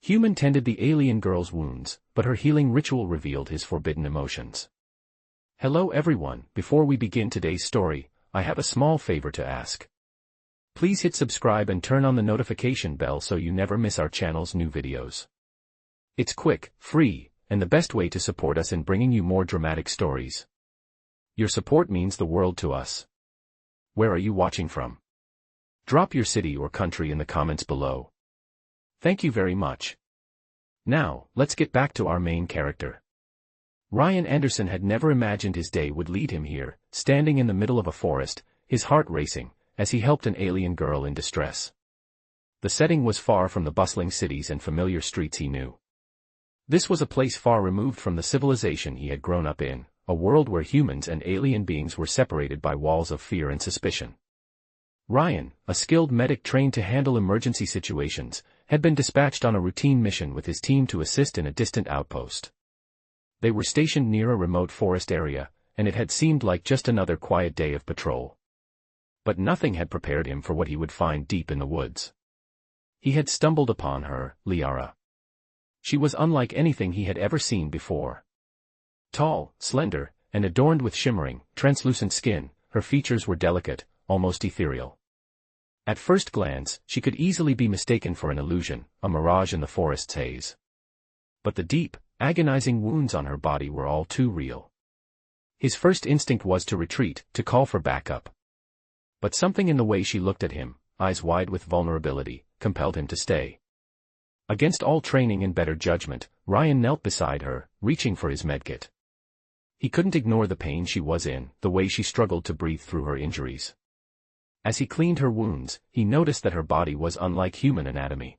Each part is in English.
Human tended the alien girl's wounds, but her healing ritual revealed his forbidden emotions. Hello everyone, before we begin today's story, I have a small favor to ask. Please hit subscribe and turn on the notification bell so you never miss our channel's new videos. It's quick, free, and the best way to support us in bringing you more dramatic stories. Your support means the world to us. Where are you watching from? Drop your city or country in the comments below. Thank you very much. Now, let's get back to our main character. Ryan Anderson had never imagined his day would lead him here, standing in the middle of a forest, his heart racing, as he helped an alien girl in distress. The setting was far from the bustling cities and familiar streets he knew. This was a place far removed from the civilization he had grown up in, a world where humans and alien beings were separated by walls of fear and suspicion. Ryan, a skilled medic trained to handle emergency situations, had been dispatched on a routine mission with his team to assist in a distant outpost. They were stationed near a remote forest area, and it had seemed like just another quiet day of patrol. But nothing had prepared him for what he would find deep in the woods. He had stumbled upon her, Liara. She was unlike anything he had ever seen before. Tall, slender, and adorned with shimmering, translucent skin, her features were delicate, almost ethereal. At first glance, she could easily be mistaken for an illusion, a mirage in the forest's haze. But the deep, agonizing wounds on her body were all too real. His first instinct was to retreat, to call for backup. But something in the way she looked at him, eyes wide with vulnerability, compelled him to stay. Against all training and better judgment, Ryan knelt beside her, reaching for his medkit. He couldn't ignore the pain she was in, the way she struggled to breathe through her injuries. As he cleaned her wounds, he noticed that her body was unlike human anatomy.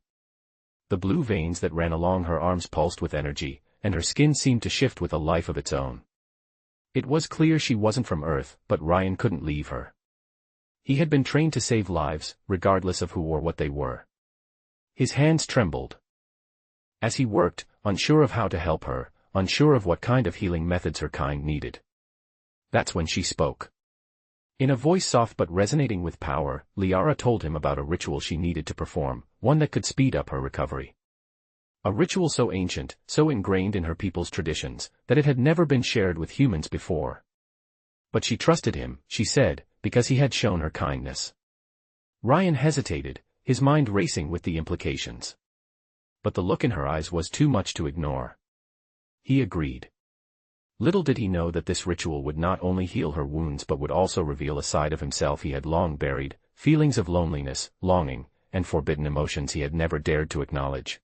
The blue veins that ran along her arms pulsed with energy, and her skin seemed to shift with a life of its own. It was clear she wasn't from Earth, but Ryan couldn't leave her. He had been trained to save lives, regardless of who or what they were. His hands trembled. As he worked, unsure of how to help her, unsure of what kind of healing methods her kind needed. That's when she spoke. In a voice soft but resonating with power, Liara told him about a ritual she needed to perform, one that could speed up her recovery. A ritual so ancient, so ingrained in her people's traditions, that it had never been shared with humans before. But she trusted him, she said, because he had shown her kindness. Ryan hesitated, his mind racing with the implications. But the look in her eyes was too much to ignore. He agreed. Little did he know that this ritual would not only heal her wounds but would also reveal a side of himself he had long buried, feelings of loneliness, longing, and forbidden emotions he had never dared to acknowledge.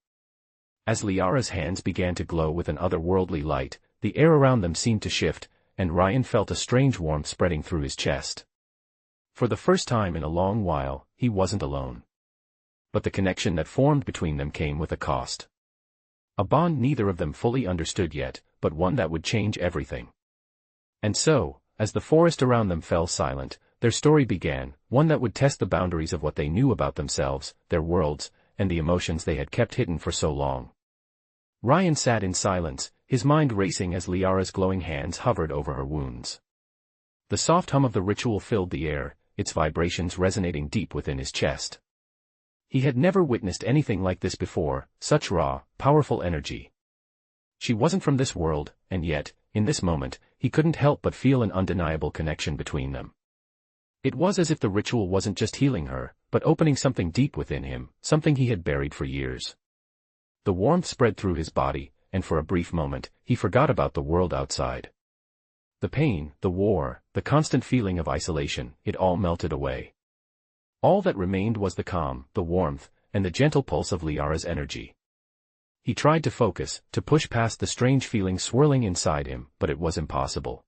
As Liara's hands began to glow with an otherworldly light, the air around them seemed to shift, and Ryan felt a strange warmth spreading through his chest. For the first time in a long while, he wasn't alone. But the connection that formed between them came with a cost. A bond neither of them fully understood yet, but one that would change everything. And so, as the forest around them fell silent, their story began, one that would test the boundaries of what they knew about themselves, their worlds, and the emotions they had kept hidden for so long. Ryan sat in silence, his mind racing as Liara's glowing hands hovered over her wounds. The soft hum of the ritual filled the air, its vibrations resonating deep within his chest. He had never witnessed anything like this before, such raw, powerful energy. She wasn't from this world, and yet, in this moment, he couldn't help but feel an undeniable connection between them. It was as if the ritual wasn't just healing her, but opening something deep within him, something he had buried for years. The warmth spread through his body, and for a brief moment, he forgot about the world outside. The pain, the war, the constant feeling of isolation, it all melted away. All that remained was the calm, the warmth, and the gentle pulse of Liara's energy. He tried to focus, to push past the strange feeling swirling inside him, but it was impossible.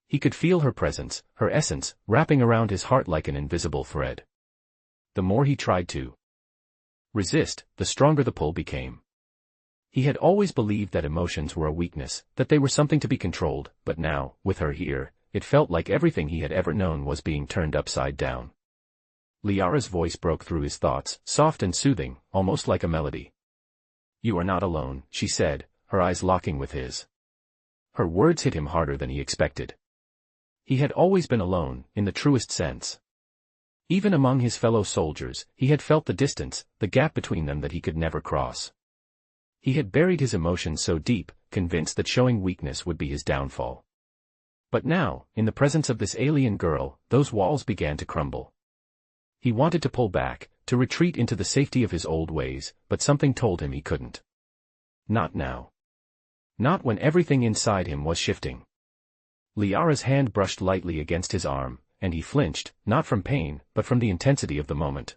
He could feel her presence, her essence, wrapping around his heart like an invisible thread. The more he tried to resist, the stronger the pull became. He had always believed that emotions were a weakness, that they were something to be controlled, but now, with her here, it felt like everything he had ever known was being turned upside down. Liara's voice broke through his thoughts, soft and soothing, almost like a melody. "You are not alone," she said, her eyes locking with his. Her words hit him harder than he expected. He had always been alone, in the truest sense. Even among his fellow soldiers, he had felt the distance, the gap between them that he could never cross. He had buried his emotions so deep, convinced that showing weakness would be his downfall. But now, in the presence of this alien girl, those walls began to crumble. He wanted to pull back, to retreat into the safety of his old ways, but something told him he couldn't. Not now. Not when everything inside him was shifting. Liara's hand brushed lightly against his arm, and he flinched, not from pain, but from the intensity of the moment.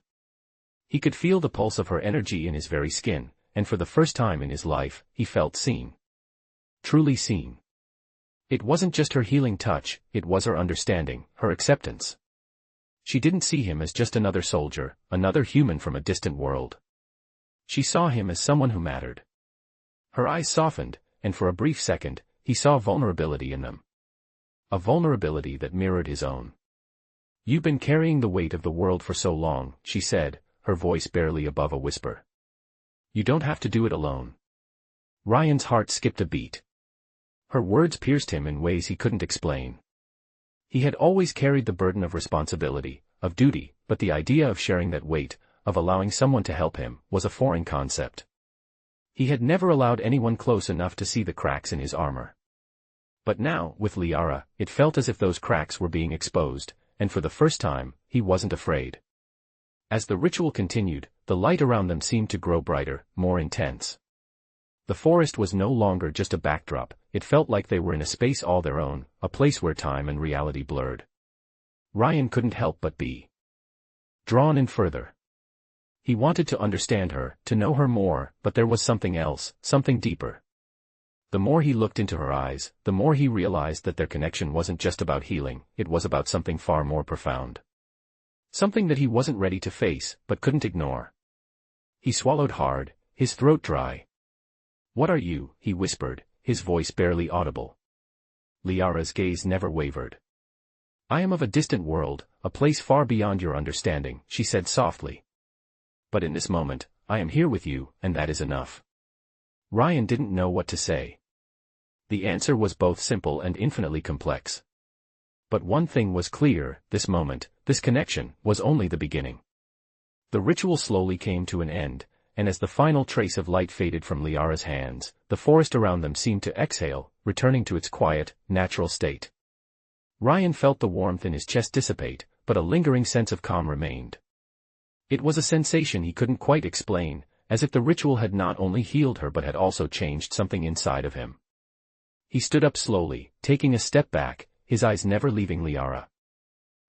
He could feel the pulse of her energy in his very skin, and for the first time in his life, he felt seen. Truly seen. It wasn't just her healing touch, it was her understanding, her acceptance. She didn't see him as just another soldier, another human from a distant world. She saw him as someone who mattered. Her eyes softened, and for a brief second, he saw vulnerability in them. A vulnerability that mirrored his own. "You've been carrying the weight of the world for so long," she said, her voice barely above a whisper. "You don't have to do it alone." Ryan's heart skipped a beat. Her words pierced him in ways he couldn't explain. He had always carried the burden of responsibility, of duty, but the idea of sharing that weight, of allowing someone to help him, was a foreign concept. He had never allowed anyone close enough to see the cracks in his armor. But now, with Liara, it felt as if those cracks were being exposed, and for the first time, he wasn't afraid. As the ritual continued, the light around them seemed to grow brighter, more intense. The forest was no longer just a backdrop, it felt like they were in a space all their own, a place where time and reality blurred. Ryan couldn't help but be drawn in further. He wanted to understand her, to know her more, but there was something else, something deeper. The more he looked into her eyes, the more he realized that their connection wasn't just about healing, it was about something far more profound. Something that he wasn't ready to face, but couldn't ignore. He swallowed hard, his throat dry. "What are you?" he whispered, his voice barely audible. Liara's gaze never wavered. "I am of a distant world, a place far beyond your understanding," she said softly. "But in this moment, I am here with you, and that is enough." Ryan didn't know what to say. The answer was both simple and infinitely complex. But one thing was clear, this moment, this connection, was only the beginning. The ritual slowly came to an end, and as the final trace of light faded from Liara's hands, the forest around them seemed to exhale, returning to its quiet, natural state. Ryan felt the warmth in his chest dissipate, but a lingering sense of calm remained. It was a sensation he couldn't quite explain, as if the ritual had not only healed her but had also changed something inside of him. He stood up slowly, taking a step back, his eyes never leaving Liara.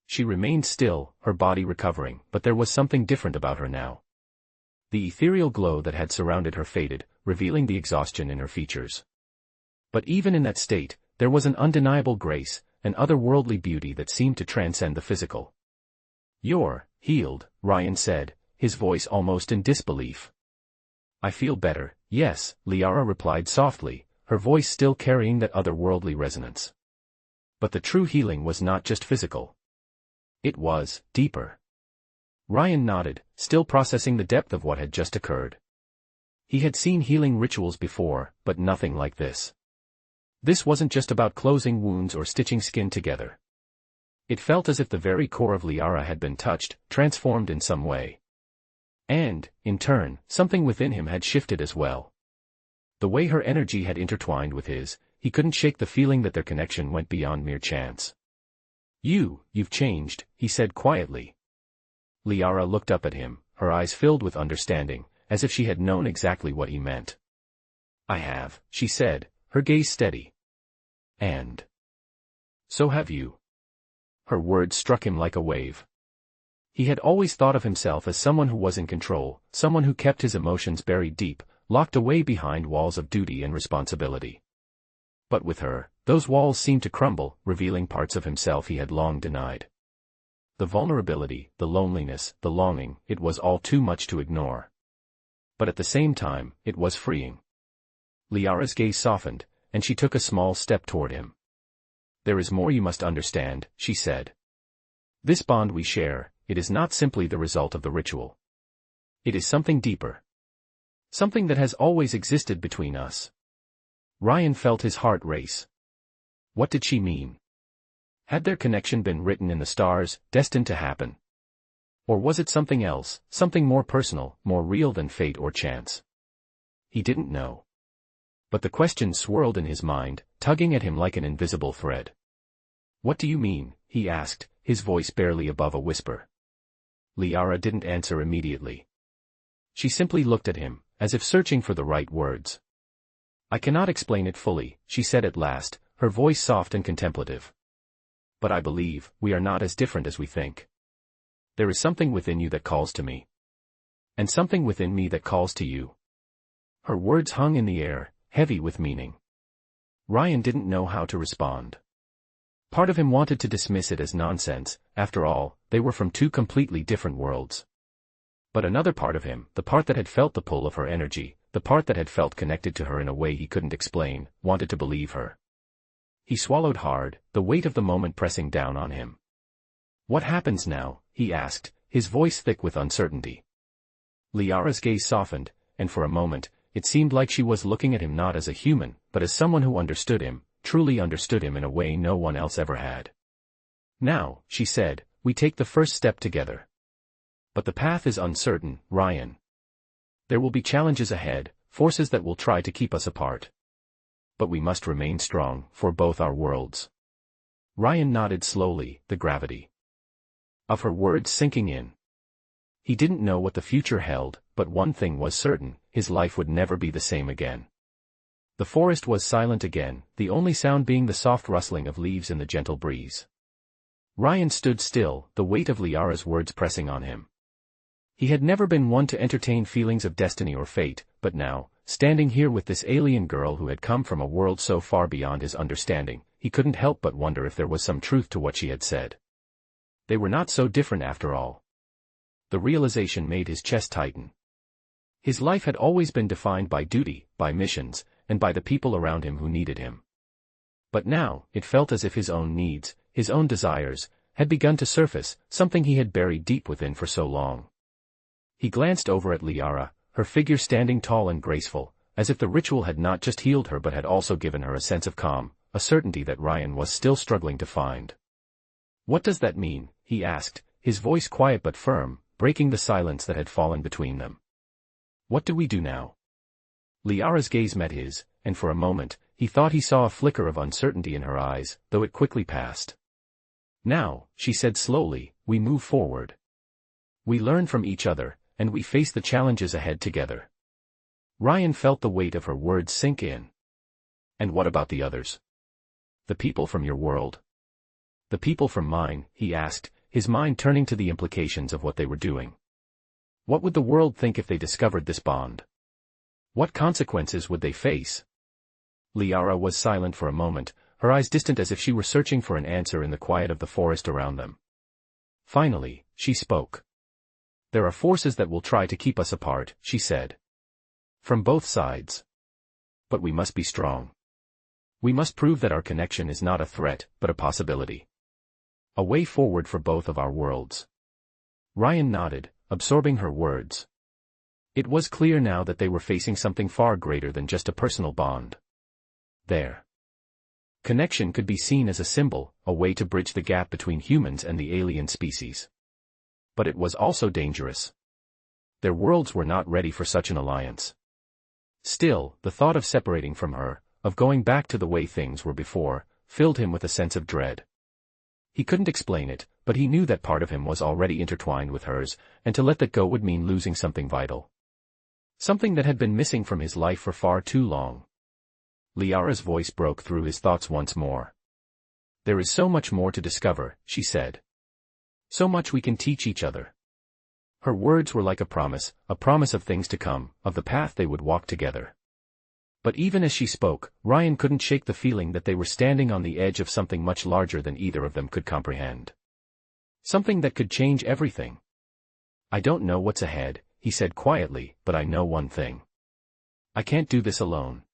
She remained still, her body recovering, but there was something different about her now. The ethereal glow that had surrounded her faded, revealing the exhaustion in her features. But even in that state, there was an undeniable grace, an otherworldly beauty that seemed to transcend the physical. "You're healed," Ryan said, his voice almost in disbelief. "I feel better, yes," Liara replied softly, her voice still carrying that otherworldly resonance. But the true healing was not just physical. It was deeper. Ryan nodded, still processing the depth of what had just occurred. He had seen healing rituals before, but nothing like this. This wasn't just about closing wounds or stitching skin together. It felt as if the very core of Liara had been touched, transformed in some way. And, in turn, something within him had shifted as well. The way her energy had intertwined with his, he couldn't shake the feeling that their connection went beyond mere chance. You've changed," he said quietly. Liara looked up at him, her eyes filled with understanding, as if she had known exactly what he meant. "I have," she said, her gaze steady. "And so have you." Her words struck him like a wave. He had always thought of himself as someone who was in control, someone who kept his emotions buried deep, locked away behind walls of duty and responsibility. But with her, those walls seemed to crumble, revealing parts of himself he had long denied. The vulnerability, the loneliness, the longing, it was all too much to ignore. But at the same time, it was freeing. Liara's gaze softened, and she took a small step toward him. "There is more you must understand," she said. "This bond we share, it is not simply the result of the ritual. It is something deeper. Something that has always existed between us." Ryan felt his heart race. What did she mean? Had their connection been written in the stars, destined to happen? Or was it something else, something more personal, more real than fate or chance? He didn't know. But the question swirled in his mind, tugging at him like an invisible thread. "What do you mean?" he asked, his voice barely above a whisper. Liara didn't answer immediately. She simply looked at him, as if searching for the right words. "I cannot explain it fully," she said at last, her voice soft and contemplative. "But I believe we are not as different as we think. There is something within you that calls to me. And something within me that calls to you." Her words hung in the air, heavy with meaning. Ryan didn't know how to respond. Part of him wanted to dismiss it as nonsense, after all, they were from two completely different worlds. But another part of him, the part that had felt the pull of her energy, the part that had felt connected to her in a way he couldn't explain, wanted to believe her. He swallowed hard, the weight of the moment pressing down on him. "What happens now?" he asked, his voice thick with uncertainty. Liara's gaze softened, and for a moment, it seemed like she was looking at him not as a human, but as someone who understood him, truly understood him in a way no one else ever had. "Now," she said, "we take the first step together. But the path is uncertain, Ryan. There will be challenges ahead, forces that will try to keep us apart. But we must remain strong, for both our worlds." Ryan nodded slowly, the gravity of her words sinking in. He didn't know what the future held, but one thing was certain, his life would never be the same again. The forest was silent again, the only sound being the soft rustling of leaves in the gentle breeze. Ryan stood still, the weight of Liara's words pressing on him. He had never been one to entertain feelings of destiny or fate, but now, standing here with this alien girl who had come from a world so far beyond his understanding, he couldn't help but wonder if there was some truth to what she had said. They were not so different after all. The realization made his chest tighten. His life had always been defined by duty, by missions, and by the people around him who needed him. But now, it felt as if his own needs, his own desires, had begun to surface, something he had buried deep within for so long. He glanced over at Liara, her figure standing tall and graceful, as if the ritual had not just healed her but had also given her a sense of calm, a certainty that Ryan was still struggling to find. "What does that mean?" he asked, his voice quiet but firm, breaking the silence that had fallen between them. "What do we do now?" Liara's gaze met his, and for a moment, he thought he saw a flicker of uncertainty in her eyes, though it quickly passed. "Now," she said slowly, "we move forward. We learn from each other, and we face the challenges ahead together." Ryan felt the weight of her words sink in. "And what about the others? The people from your world?" "The people from mine," he asked, his mind turning to the implications of what they were doing. What would the world think if they discovered this bond? What consequences would they face? Liara was silent for a moment, her eyes distant as if she were searching for an answer in the quiet of the forest around them. Finally, she spoke. "There are forces that will try to keep us apart," she said. "From both sides. But we must be strong. We must prove that our connection is not a threat, but a possibility. A way forward for both of our worlds." Ryan nodded, absorbing her words. It was clear now that they were facing something far greater than just a personal bond. Their connection could be seen as a symbol, a way to bridge the gap between humans and the alien species. But it was also dangerous. Their worlds were not ready for such an alliance. Still, the thought of separating from her, of going back to the way things were before, filled him with a sense of dread. He couldn't explain it, but he knew that part of him was already intertwined with hers, and to let that go would mean losing something vital. Something that had been missing from his life for far too long. Liara's voice broke through his thoughts once more. "There is so much more to discover," she said. "So much we can teach each other." Her words were like a promise of things to come, of the path they would walk together. But even as she spoke, Ryan couldn't shake the feeling that they were standing on the edge of something much larger than either of them could comprehend. Something that could change everything. "I don't know what's ahead," he said quietly, "but I know one thing. I can't do this alone."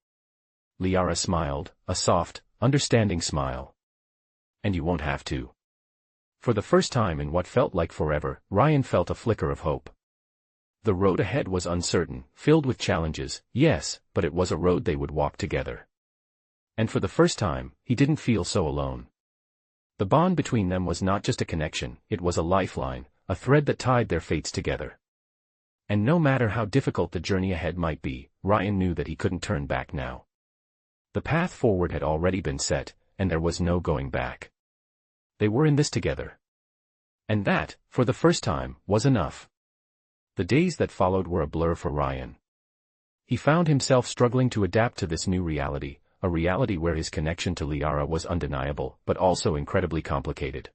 Liara smiled, a soft, understanding smile. "And you won't have to." For the first time in what felt like forever, Ryan felt a flicker of hope. The road ahead was uncertain, filled with challenges, yes, but it was a road they would walk together. And for the first time, he didn't feel so alone. The bond between them was not just a connection, it was a lifeline, a thread that tied their fates together. And no matter how difficult the journey ahead might be, Ryan knew that he couldn't turn back now. The path forward had already been set, and there was no going back. They were in this together. And that, for the first time, was enough. The days that followed were a blur for Ryan. He found himself struggling to adapt to this new reality, a reality where his connection to Liara was undeniable, but also incredibly complicated.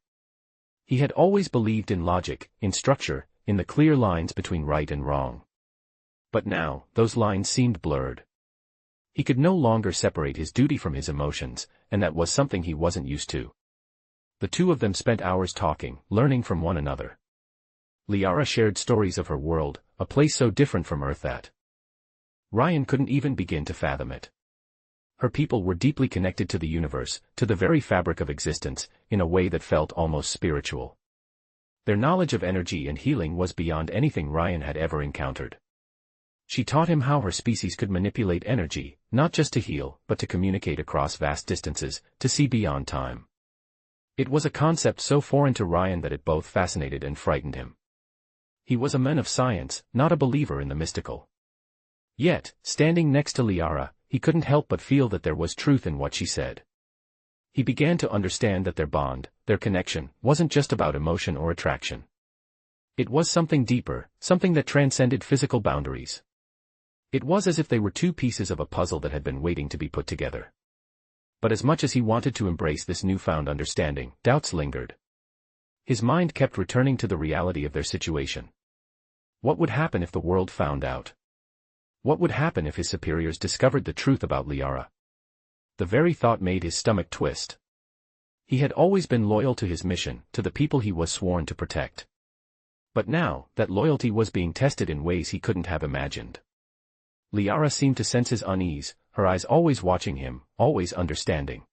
He had always believed in logic, in structure, in the clear lines between right and wrong. But now, those lines seemed blurred. He could no longer separate his duty from his emotions, and that was something he wasn't used to. The two of them spent hours talking, learning from one another. Liara shared stories of her world, a place so different from Earth that Ryan couldn't even begin to fathom it. Her people were deeply connected to the universe, to the very fabric of existence, in a way that felt almost spiritual. Their knowledge of energy and healing was beyond anything Ryan had ever encountered. She taught him how her species could manipulate energy, not just to heal, but to communicate across vast distances, to see beyond time. It was a concept so foreign to Ryan that it both fascinated and frightened him. He was a man of science, not a believer in the mystical. Yet, standing next to Liara, he couldn't help but feel that there was truth in what she said. He began to understand that their bond, their connection, wasn't just about emotion or attraction. It was something deeper, something that transcended physical boundaries. It was as if they were two pieces of a puzzle that had been waiting to be put together. But as much as he wanted to embrace this newfound understanding, doubts lingered. His mind kept returning to the reality of their situation. What would happen if the world found out? What would happen if his superiors discovered the truth about Liara? The very thought made his stomach twist. He had always been loyal to his mission, to the people he was sworn to protect. But now, that loyalty was being tested in ways he couldn't have imagined. Liara seemed to sense his unease, her eyes always watching him, always understanding.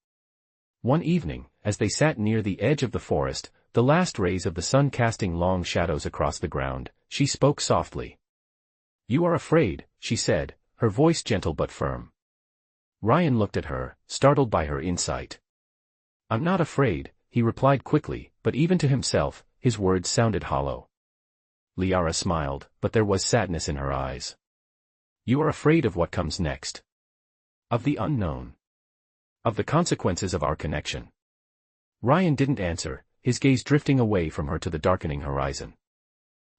One evening, as they sat near the edge of the forest, the last rays of the sun casting long shadows across the ground, she spoke softly. "You are afraid," she said, her voice gentle but firm. Ryan looked at her, startled by her insight. "I'm not afraid," he replied quickly, but even to himself, his words sounded hollow. Liara smiled, but there was sadness in her eyes. "You are afraid of what comes next. Of the unknown. Of the consequences of our connection." Ryan didn't answer, his gaze drifting away from her to the darkening horizon.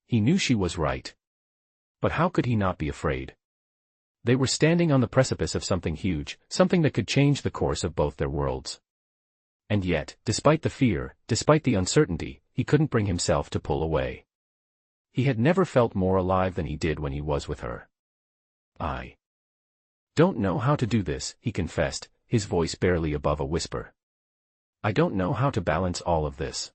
He knew she was right. But how could he not be afraid? They were standing on the precipice of something huge, something that could change the course of both their worlds. And yet, despite the fear, despite the uncertainty, he couldn't bring himself to pull away. He had never felt more alive than he did when he was with her. "I don't know how to do this," he confessed, his voice barely above a whisper. "I don't know how to balance all of this."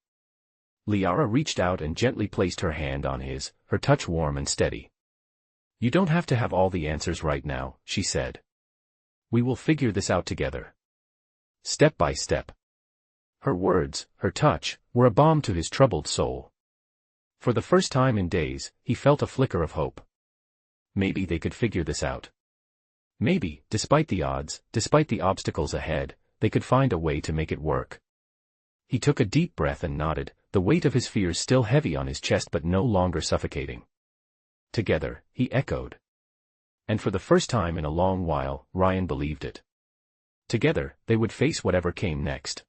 Liara reached out and gently placed her hand on his, her touch warm and steady. "You don't have to have all the answers right now," she said. "We will figure this out together. Step by step." Her words, her touch, were a balm to his troubled soul. For the first time in days, he felt a flicker of hope. Maybe they could figure this out. Maybe, despite the odds, despite the obstacles ahead, they could find a way to make it work. He took a deep breath and nodded, the weight of his fears still heavy on his chest but no longer suffocating. "Together," he echoed. And for the first time in a long while, Ryan believed it. Together, they would face whatever came next.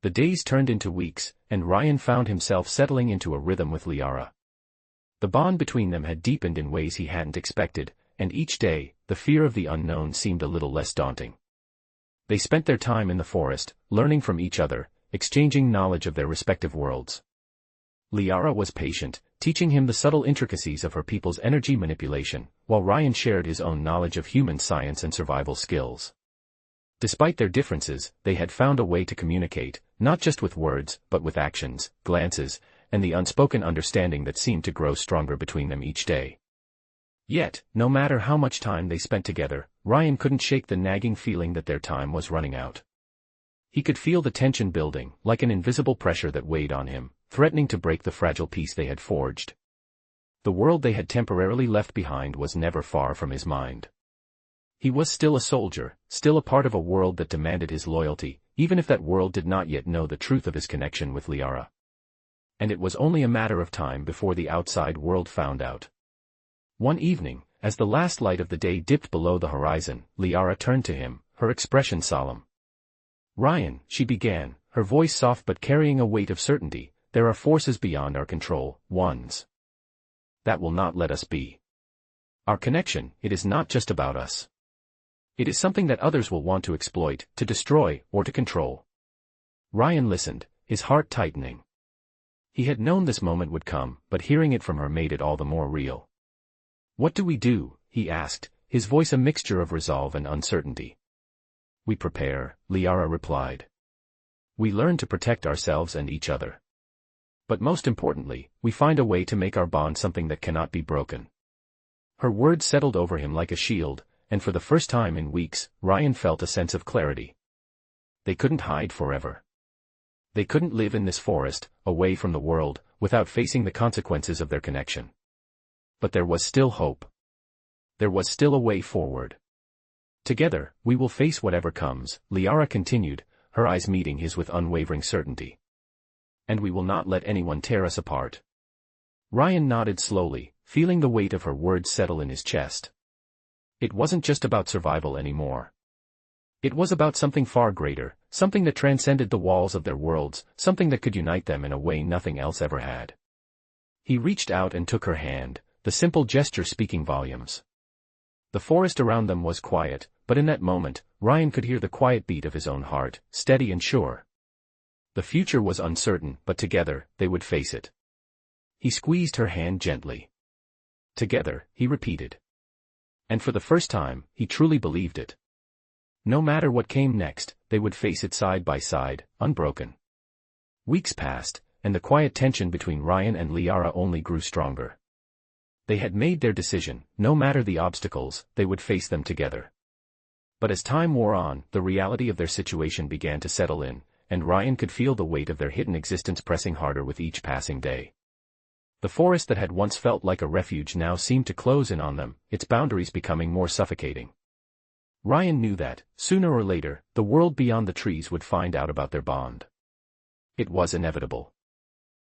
The days turned into weeks, and Ryan found himself settling into a rhythm with Liara. The bond between them had deepened in ways he hadn't expected, and each day, the fear of the unknown seemed a little less daunting. They spent their time in the forest, learning from each other, exchanging knowledge of their respective worlds. Liara was patient, teaching him the subtle intricacies of her people's energy manipulation, while Ryan shared his own knowledge of human science and survival skills. Despite their differences, they had found a way to communicate, not just with words, but with actions, glances, and the unspoken understanding that seemed to grow stronger between them each day. Yet, no matter how much time they spent together, Ryan couldn't shake the nagging feeling that their time was running out. He could feel the tension building, like an invisible pressure that weighed on him, threatening to break the fragile peace they had forged. The world they had temporarily left behind was never far from his mind. He was still a soldier, still a part of a world that demanded his loyalty, even if that world did not yet know the truth of his connection with Liara. And it was only a matter of time before the outside world found out. One evening, as the last light of the day dipped below the horizon, Liara turned to him, her expression solemn. "Ryan," she began, her voice soft but carrying a weight of certainty, "there are forces beyond our control, ones that will not let us be. Our connection, it is not just about us. It is something that others will want to exploit, to destroy, or to control." Ryan listened, his heart tightening. He had known this moment would come, but hearing it from her made it all the more real. "What do we do?" he asked, his voice a mixture of resolve and uncertainty. "We prepare," Liara replied. "We learn to protect ourselves and each other. But most importantly, we find a way to make our bond something that cannot be broken." Her words settled over him like a shield, and for the first time in weeks, Ryan felt a sense of clarity. They couldn't hide forever. They couldn't live in this forest, away from the world, without facing the consequences of their connection. But there was still hope. There was still a way forward. "Together, we will face whatever comes," Liara continued, her eyes meeting his with unwavering certainty. "And we will not let anyone tear us apart." Ryan nodded slowly, feeling the weight of her words settle in his chest. It wasn't just about survival anymore. It was about something far greater, something that transcended the walls of their worlds, something that could unite them in a way nothing else ever had. He reached out and took her hand, the simple gesture speaking volumes. The forest around them was quiet, but in that moment, Ryan could hear the quiet beat of his own heart, steady and sure. The future was uncertain, but together, they would face it. He squeezed her hand gently. "Together," he repeated. And for the first time, he truly believed it. No matter what came next, they would face it side by side, unbroken. Weeks passed, and the quiet tension between Ryan and Liara only grew stronger. They had made their decision, no matter the obstacles, they would face them together. But as time wore on, the reality of their situation began to settle in, and Ryan could feel the weight of their hidden existence pressing harder with each passing day. The forest that had once felt like a refuge now seemed to close in on them, its boundaries becoming more suffocating. Ryan knew that, sooner or later, the world beyond the trees would find out about their bond. It was inevitable.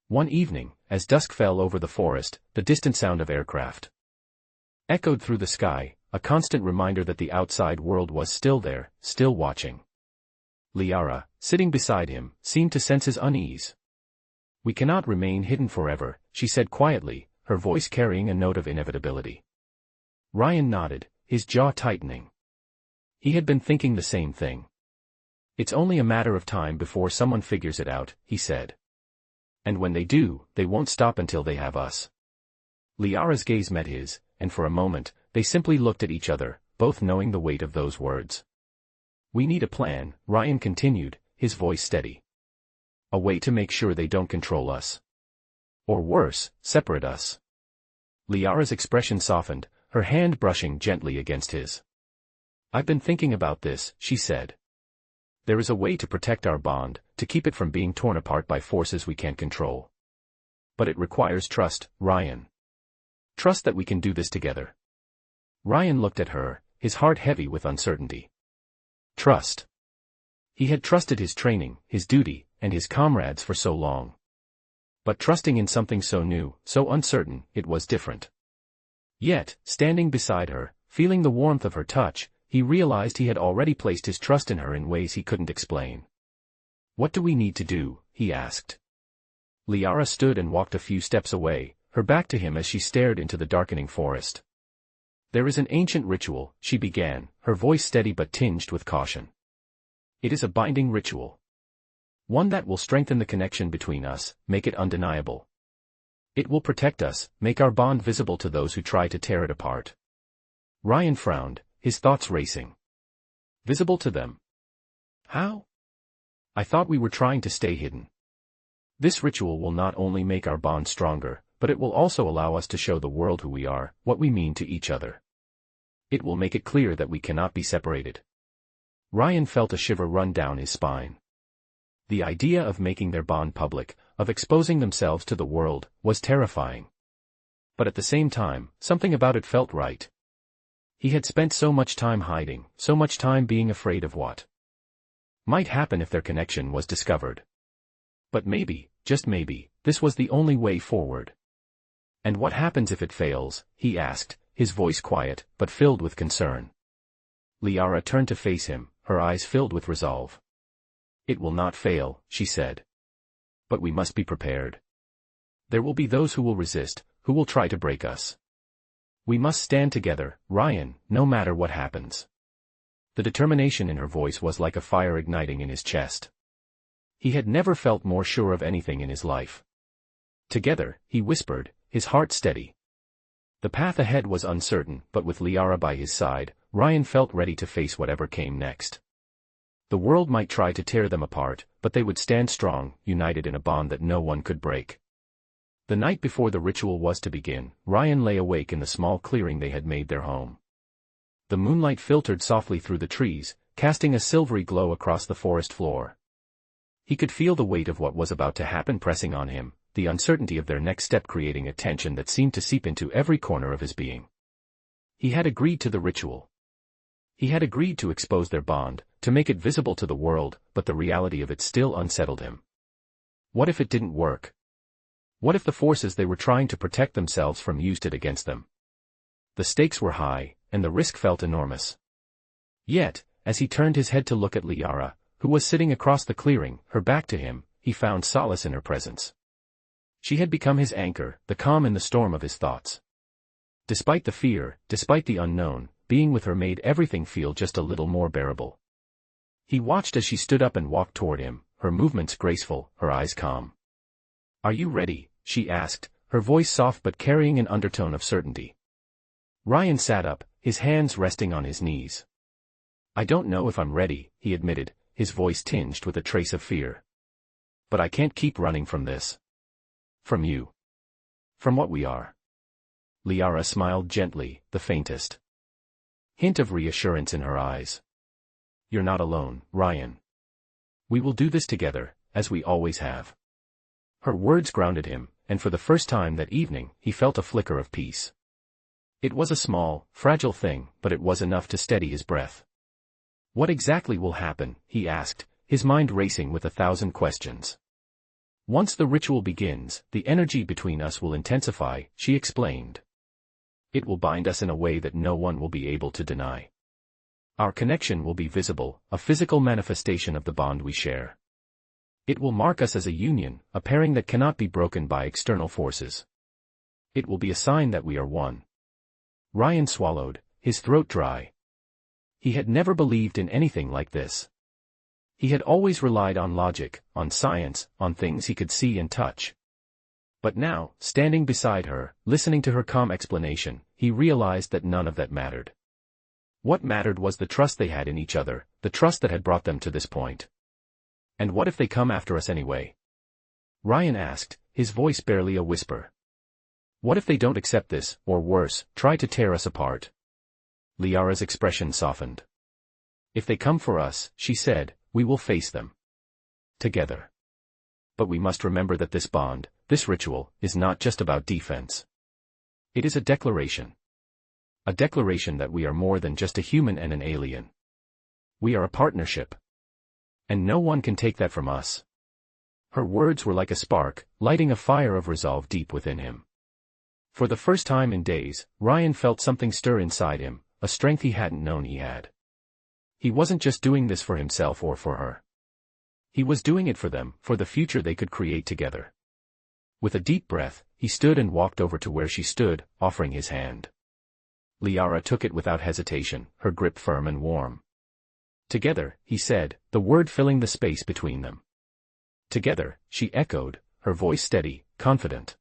One evening, as dusk fell over the forest, the distant sound of aircraft echoed through the sky, a constant reminder that the outside world was still there, still watching. Liara, sitting beside him, seemed to sense his unease. "We cannot remain hidden forever," she said quietly, her voice carrying a note of inevitability. Ryan nodded, his jaw tightening. He had been thinking the same thing. "It's only a matter of time before someone figures it out," he said. "And when they do, they won't stop until they have us." Liara's gaze met his, and for a moment, they simply looked at each other, both knowing the weight of those words. "We need a plan," Ryan continued, his voice steady. "A way to make sure they don't control us. Or worse, separate us." Liara's expression softened, her hand brushing gently against his. "I've been thinking about this," she said. "There is a way to protect our bond, to keep it from being torn apart by forces we can't control. But it requires trust, Ryan. Trust that we can do this together." Ryan looked at her, his heart heavy with uncertainty. Trust. He had trusted his training, his duty, and his comrades for so long. But trusting in something so new, so uncertain, it was different. Yet, standing beside her, feeling the warmth of her touch, he realized he had already placed his trust in her in ways he couldn't explain. "What do we need to do?" he asked. Liara stood and walked a few steps away, her back to him as she stared into the darkening forest. "There is an ancient ritual," she began, her voice steady but tinged with caution. "It is a binding ritual. One that will strengthen the connection between us, make it undeniable. It will protect us, make our bond visible to those who try to tear it apart." Ryan frowned, his thoughts racing. "Visible to them? How? I thought we were trying to stay hidden." "This ritual will not only make our bond stronger, but it will also allow us to show the world who we are, what we mean to each other. It will make it clear that we cannot be separated." Ryan felt a shiver run down his spine. The idea of making their bond public, of exposing themselves to the world, was terrifying. But at the same time, something about it felt right. He had spent so much time hiding, so much time being afraid of what might happen if their connection was discovered. But maybe, just maybe, this was the only way forward. And what happens if it fails? He asked, his voice quiet, but filled with concern. Liara turned to face him, her eyes filled with resolve. It will not fail, she said. But we must be prepared. There will be those who will resist, who will try to break us. We must stand together, Ryan, no matter what happens. The determination in her voice was like a fire igniting in his chest. He had never felt more sure of anything in his life. Together, he whispered, his heart steady. The path ahead was uncertain, but with Liara by his side, Ryan felt ready to face whatever came next. The world might try to tear them apart, but they would stand strong, united in a bond that no one could break. The night before the ritual was to begin, Ryan lay awake in the small clearing they had made their home. The moonlight filtered softly through the trees, casting a silvery glow across the forest floor. He could feel the weight of what was about to happen pressing on him, the uncertainty of their next step creating a tension that seemed to seep into every corner of his being. He had agreed to the ritual. He had agreed to expose their bond, to make it visible to the world, but the reality of it still unsettled him. What if it didn't work? What if the forces they were trying to protect themselves from used it against them? The stakes were high, and the risk felt enormous. Yet, as he turned his head to look at Liara, who was sitting across the clearing, her back to him, he found solace in her presence. She had become his anchor, the calm in the storm of his thoughts. Despite the fear, despite the unknown, being with her made everything feel just a little more bearable. He watched as she stood up and walked toward him, her movements graceful, her eyes calm. "Are you ready?" she asked, her voice soft but carrying an undertone of certainty. Ryan sat up, his hands resting on his knees. "I don't know if I'm ready," he admitted, his voice tinged with a trace of fear. "But I can't keep running from this. From you. From what we are." Liara smiled gently, the faintest hint of reassurance in her eyes. "You're not alone, Ryan. We will do this together, as we always have." Her words grounded him, and for the first time that evening, he felt a flicker of peace. It was a small, fragile thing, but it was enough to steady his breath. "What exactly will happen?" he asked, his mind racing with 1,000 questions. "Once the ritual begins, the energy between us will intensify," she explained. "It will bind us in a way that no one will be able to deny. Our connection will be visible, a physical manifestation of the bond we share. It will mark us as a union, a pairing that cannot be broken by external forces. It will be a sign that we are one." Ryan swallowed, his throat dry. He had never believed in anything like this. He had always relied on logic, on science, on things he could see and touch. But now, standing beside her, listening to her calm explanation, he realized that none of that mattered. What mattered was the trust they had in each other, the trust that had brought them to this point. "And what if they come after us anyway?" Ryan asked, his voice barely a whisper. "What if they don't accept this, or worse, try to tear us apart?" Liara's expression softened. "If they come for us," she said, "we will face them. Together. But we must remember that this bond, this ritual, is not just about defense. It is a declaration. A declaration that we are more than just a human and an alien. We are a partnership. And no one can take that from us." Her words were like a spark, lighting a fire of resolve deep within him. For the first time in days, Ryan felt something stir inside him, a strength he hadn't known he had. He wasn't just doing this for himself or for her. He was doing it for them, for the future they could create together. With a deep breath, he stood and walked over to where she stood, offering his hand. Liara took it without hesitation, her grip firm and warm. "Together," he said, the word filling the space between them. "Together," she echoed, her voice steady, confident.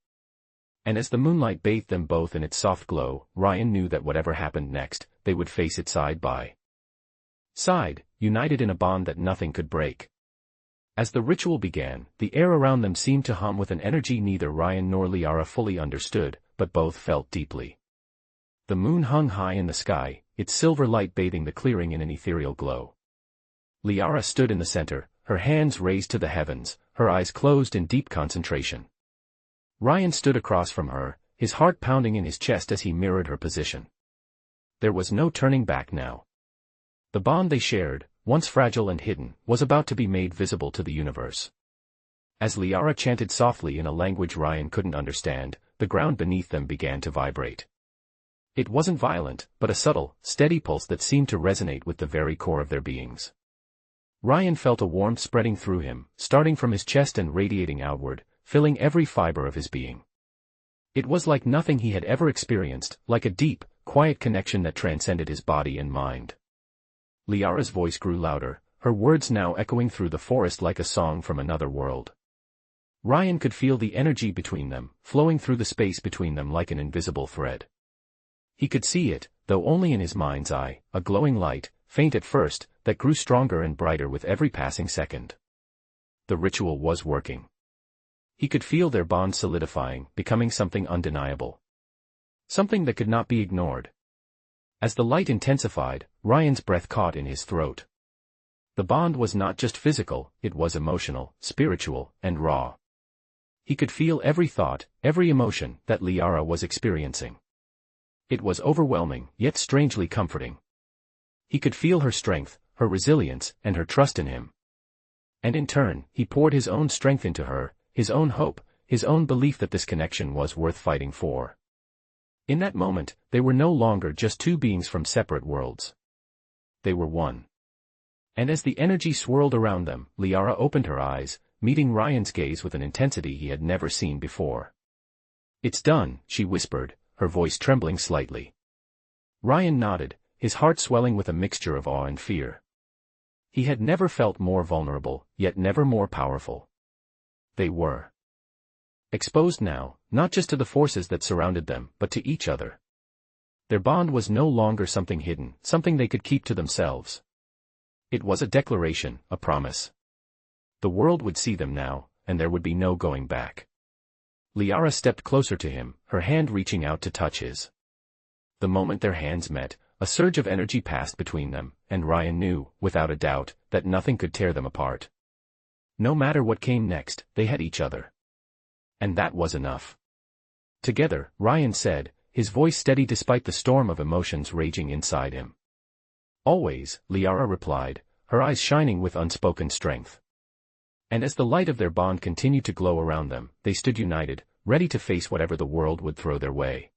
And as the moonlight bathed them both in its soft glow, Ryan knew that whatever happened next, they would face it side by side, united in a bond that nothing could break. As the ritual began, the air around them seemed to hum with an energy neither Ryan nor Liara fully understood, but both felt deeply. The moon hung high in the sky, its silver light bathing the clearing in an ethereal glow. Liara stood in the center, her hands raised to the heavens, her eyes closed in deep concentration. Ryan stood across from her, his heart pounding in his chest as he mirrored her position. There was no turning back now. The bond they shared, once fragile and hidden, was about to be made visible to the universe. As Liara chanted softly in a language Ryan couldn't understand, the ground beneath them began to vibrate. It wasn't violent, but a subtle, steady pulse that seemed to resonate with the very core of their beings. Ryan felt a warmth spreading through him, starting from his chest and radiating outward, filling every fiber of his being. It was like nothing he had ever experienced, like a deep, quiet connection that transcended his body and mind. Liara's voice grew louder, her words now echoing through the forest like a song from another world. Ryan could feel the energy between them, flowing through the space between them like an invisible thread. He could see it, though only in his mind's eye, a glowing light, faint at first, that grew stronger and brighter with every passing second. The ritual was working. He could feel their bond solidifying, becoming something undeniable. Something that could not be ignored. As the light intensified, Ryan's breath caught in his throat. The bond was not just physical, it was emotional, spiritual, and raw. He could feel every thought, every emotion that Liara was experiencing. It was overwhelming, yet strangely comforting. He could feel her strength, her resilience, and her trust in him. And in turn, he poured his own strength into her, his own hope, his own belief that this connection was worth fighting for. In that moment, they were no longer just two beings from separate worlds. They were one. And as the energy swirled around them, Liara opened her eyes, meeting Ryan's gaze with an intensity he had never seen before. "It's done," she whispered, her voice trembling slightly. Ryan nodded, his heart swelling with a mixture of awe and fear. He had never felt more vulnerable, yet never more powerful. They were exposed now, not just to the forces that surrounded them, but to each other. Their bond was no longer something hidden, something they could keep to themselves. It was a declaration, a promise. The world would see them now, and there would be no going back. Liara stepped closer to him, her hand reaching out to touch his. The moment their hands met, a surge of energy passed between them, and Ryan knew, without a doubt, that nothing could tear them apart. No matter what came next, they had each other. And that was enough. "Together," Ryan said, his voice steady despite the storm of emotions raging inside him. "Always," Liara replied, her eyes shining with unspoken strength. And as the light of their bond continued to glow around them, they stood united, ready to face whatever the world would throw their way.